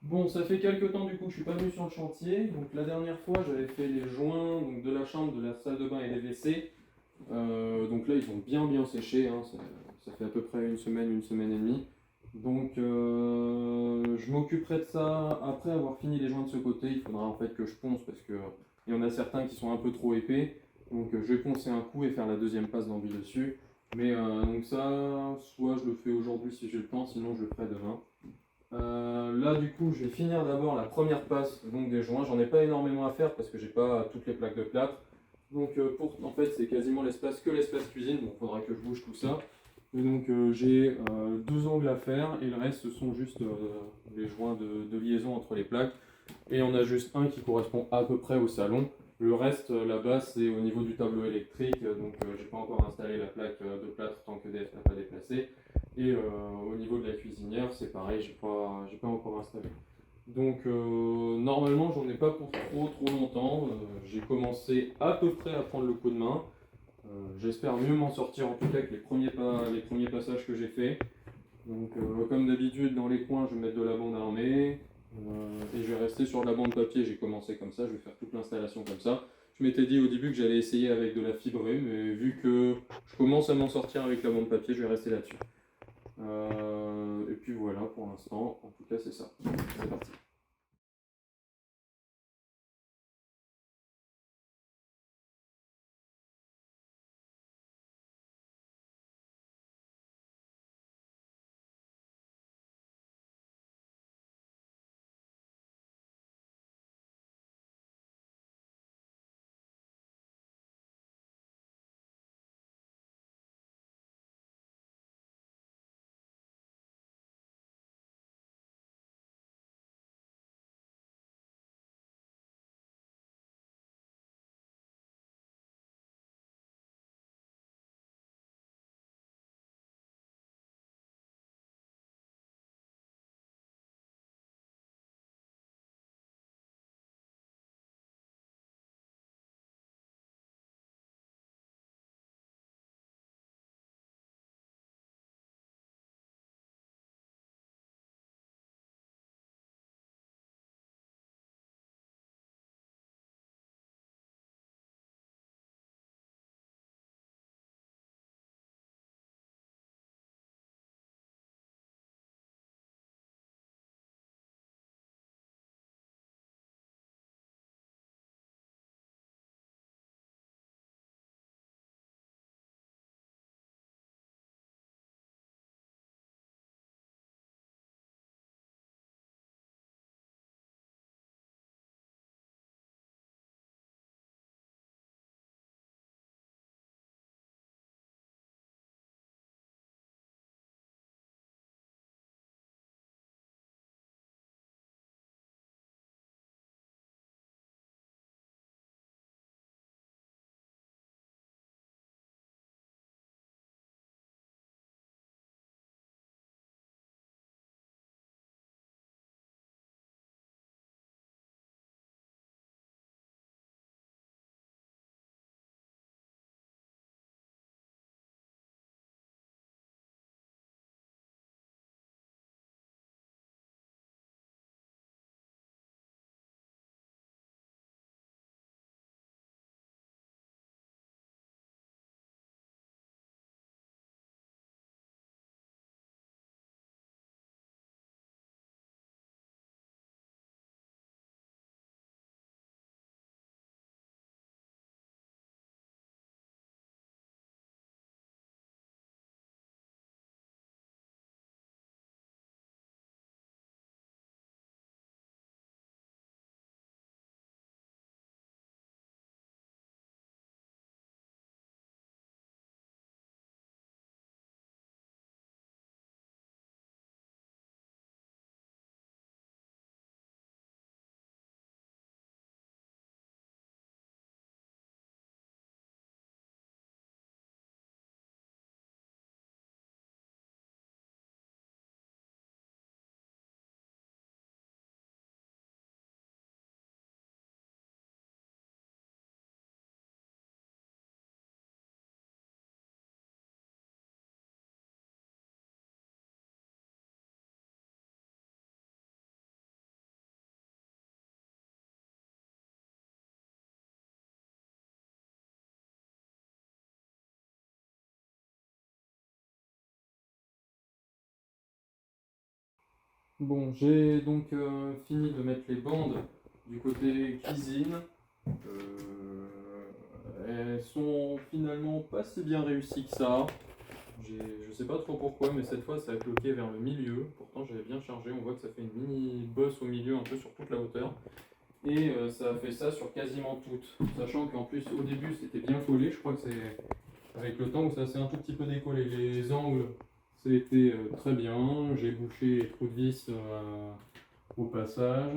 Bon, ça fait quelques temps du coup que je suis pas venu sur le chantier. Donc la dernière fois, j'avais fait les joints donc, de la chambre, de la salle de bain et des WC. Donc là, ils ont bien séché, hein. Ça fait à peu près une semaine et demie. Donc je m'occuperai de ça après avoir fini les joints de ce côté. Il faudra en fait que je ponce parce que il y en a certains qui sont un peu trop épais. Donc je vais poncer un coup et faire la deuxième passe d'enduit dessus. Mais donc ça, soit je le fais aujourd'hui si j'ai le temps, sinon je le ferai demain. Là, du coup, je vais finir d'abord la première passe donc des joints. J'en ai pas énormément à faire parce que j'ai pas toutes les plaques de plâtre. Donc, en fait, c'est quasiment l'espace cuisine. Donc, il faudra que je bouge tout ça. Et donc, j'ai deux angles à faire et le reste, ce sont juste les joints de liaison entre les plaques. Et on a juste un qui correspond à peu près au salon. Le reste, là-bas, c'est au niveau du tableau électrique. Donc, j'ai pas encore installé la plaque de plâtre tant que DF n'a pas déplacé. Et au niveau de la cuisinière, c'est pareil, j'ai pas encore installé. Donc normalement, j'en ai pas pour trop longtemps. J'ai commencé à peu près à prendre le coup de main. J'espère mieux m'en sortir en tout cas que les premiers passages que j'ai faits. Donc comme d'habitude, dans les coins, je vais mettre de la bande armée. Et je vais rester sur de la bande papier. J'ai commencé comme ça, je vais faire toute l'installation comme ça. Je m'étais dit au début que j'allais essayer avec de la fibrée, mais vu que je commence à m'en sortir avec la bande papier, je vais rester là-dessus. Et puis voilà pour l'instant, en tout cas c'est ça. C'est parti. Bon, j'ai donc fini de mettre les bandes du côté cuisine. Elles sont finalement pas si bien réussies que ça. Je sais pas trop pourquoi, mais cette fois ça a bloqué vers le milieu. Pourtant j'avais bien chargé, on voit que ça fait une mini bosse au milieu, un peu sur toute la hauteur. Et ça a fait ça sur quasiment toutes. Sachant qu'en plus au début c'était bien collé, je crois que c'est avec le temps où ça s'est un tout petit peu décollé. Les angles, c'était très bien. J'ai bouché les trous de vis au passage.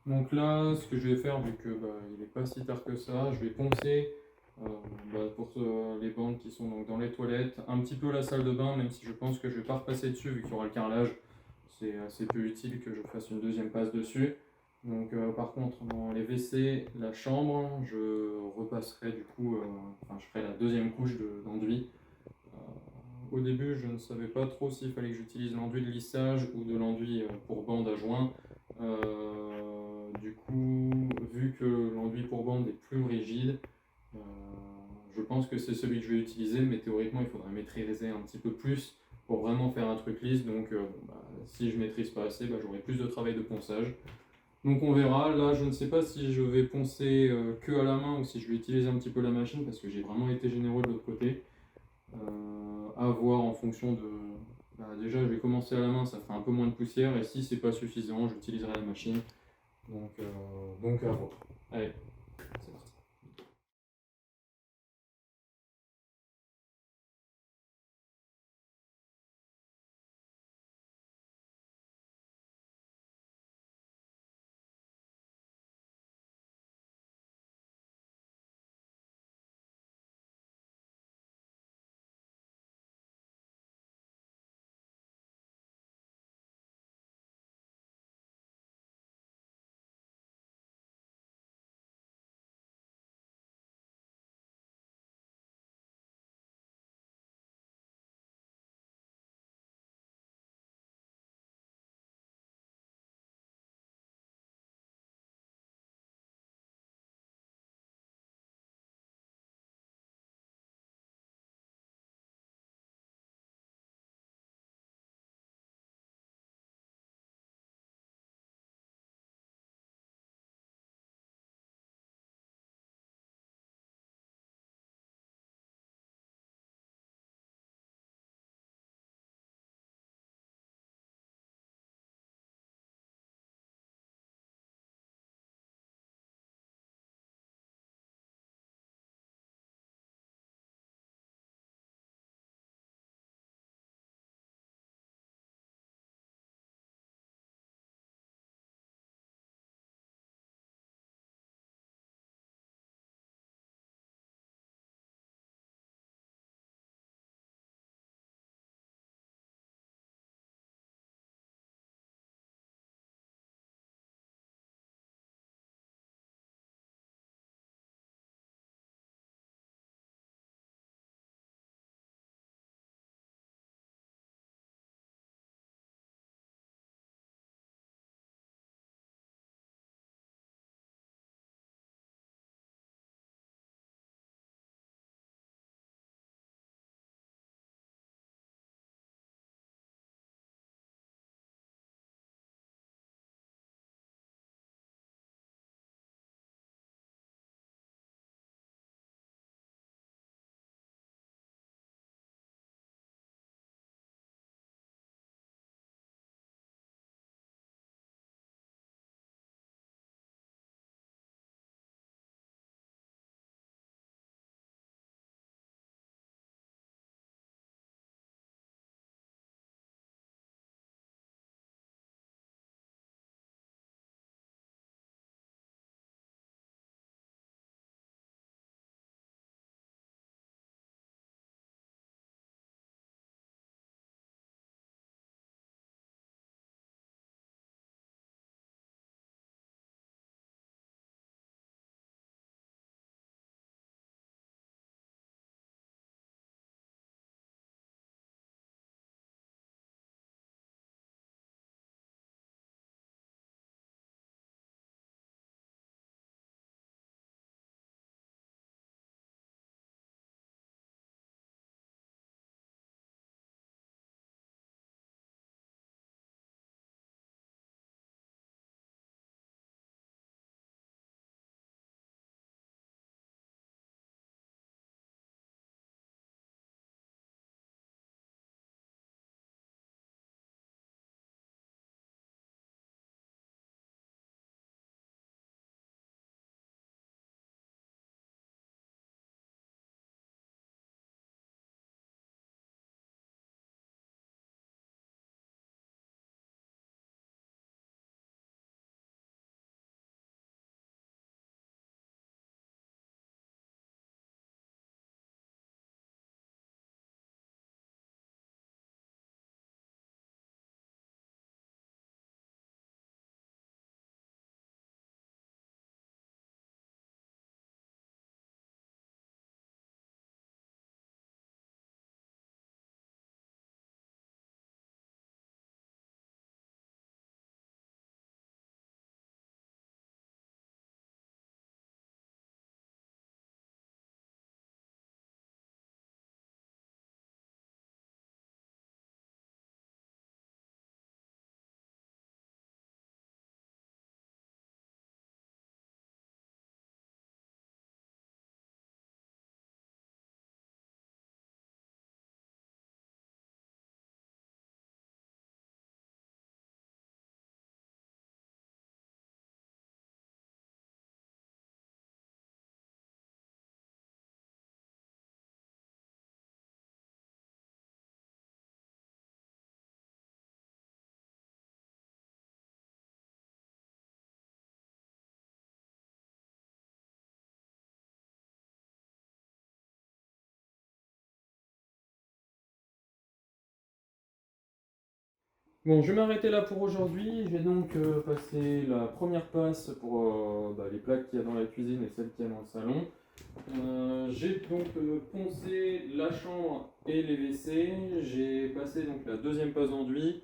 Donc là, ce que je vais faire, vu que il n'est pas si tard que ça, je vais poncer pour les bandes qui sont donc dans les toilettes, un petit peu la salle de bain, même si je pense que je vais pas repasser dessus vu qu'il y aura le carrelage. C'est assez peu utile que je fasse une deuxième passe dessus. Donc par contre, dans les WC, la chambre, je repasserai du coup, je ferai la deuxième couche d'enduit. Au début, je ne savais pas trop s'il fallait que j'utilise l'enduit de lissage ou de l'enduit pour bande à joint. Du coup, vu que l'enduit pour bande est plus rigide, euh, je pense que c'est celui que je vais utiliser, mais théoriquement, il faudrait maîtriser un petit peu plus pour vraiment faire un truc lisse. Donc, si je maîtrise pas assez, j'aurai plus de travail de ponçage. Donc on verra. Là, je ne sais pas si je vais poncer que à la main ou si je vais utiliser un petit peu la machine parce que j'ai vraiment été généreux de l'autre côté. À voir en fonction de. Déjà, je vais commencer à la main, ça fera un peu moins de poussière, et si c'est pas suffisant, j'utiliserai la machine. Donc à voir. Allez, c'est parti. Bon, je vais m'arrêter là pour aujourd'hui. J'ai donc passé la première passe pour les plaques qu'il y a dans la cuisine et celles qu'il y a dans le salon. J'ai donc poncé la chambre et les WC. J'ai passé donc la deuxième passe d'enduit.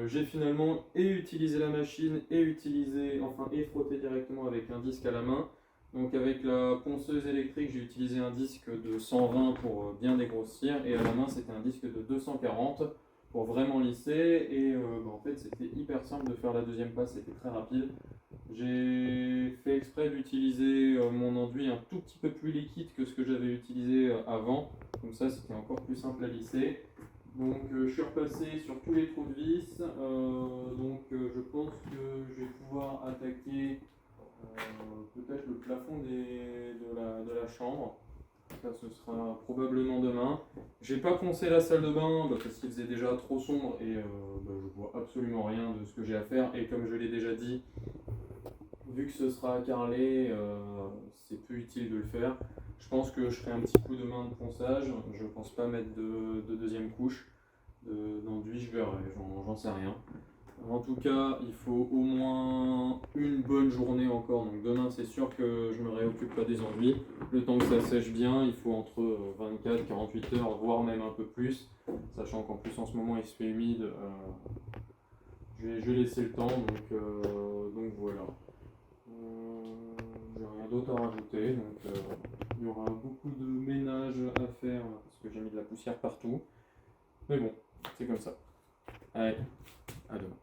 J'ai finalement utilisé la machine et frotté directement avec un disque à la main. Donc avec la ponceuse électrique, j'ai utilisé un disque de 120 pour bien dégrossir et à la main c'était un disque de 240 pour vraiment lisser et en fait c'était hyper simple de faire la deuxième passe, c'était très rapide. J'ai fait exprès d'utiliser mon enduit un tout petit peu plus liquide que ce que j'avais utilisé avant, comme ça c'était encore plus simple à lisser. Donc je suis repassé sur tous les trous de vis, je pense que je vais pouvoir attaquer peut-être le plafond de la chambre. Ça ce sera probablement demain. J'ai pas poncé la salle de bain parce qu'il faisait déjà trop sombre et je vois absolument rien de ce que j'ai à faire et comme je l'ai déjà dit, vu que ce sera carrelé, c'est peu utile de le faire. Je pense que je ferai un petit coup de main de ponçage. Je pense pas mettre de deuxième couche d'enduit, je verrai, j'en sais rien. En tout cas, il faut au moins une bonne journée encore. Donc demain, c'est sûr que je me réoccupe pas des enduits. Le temps que ça sèche bien, il faut entre 24 et 48 heures, voire même un peu plus. Sachant qu'en plus en ce moment il se fait humide, je vais laisser le temps. Donc voilà. J'ai rien d'autre à rajouter. Il y aura beaucoup de ménage à faire parce que j'ai mis de la poussière partout. Mais bon, c'est comme ça. Allez, à demain.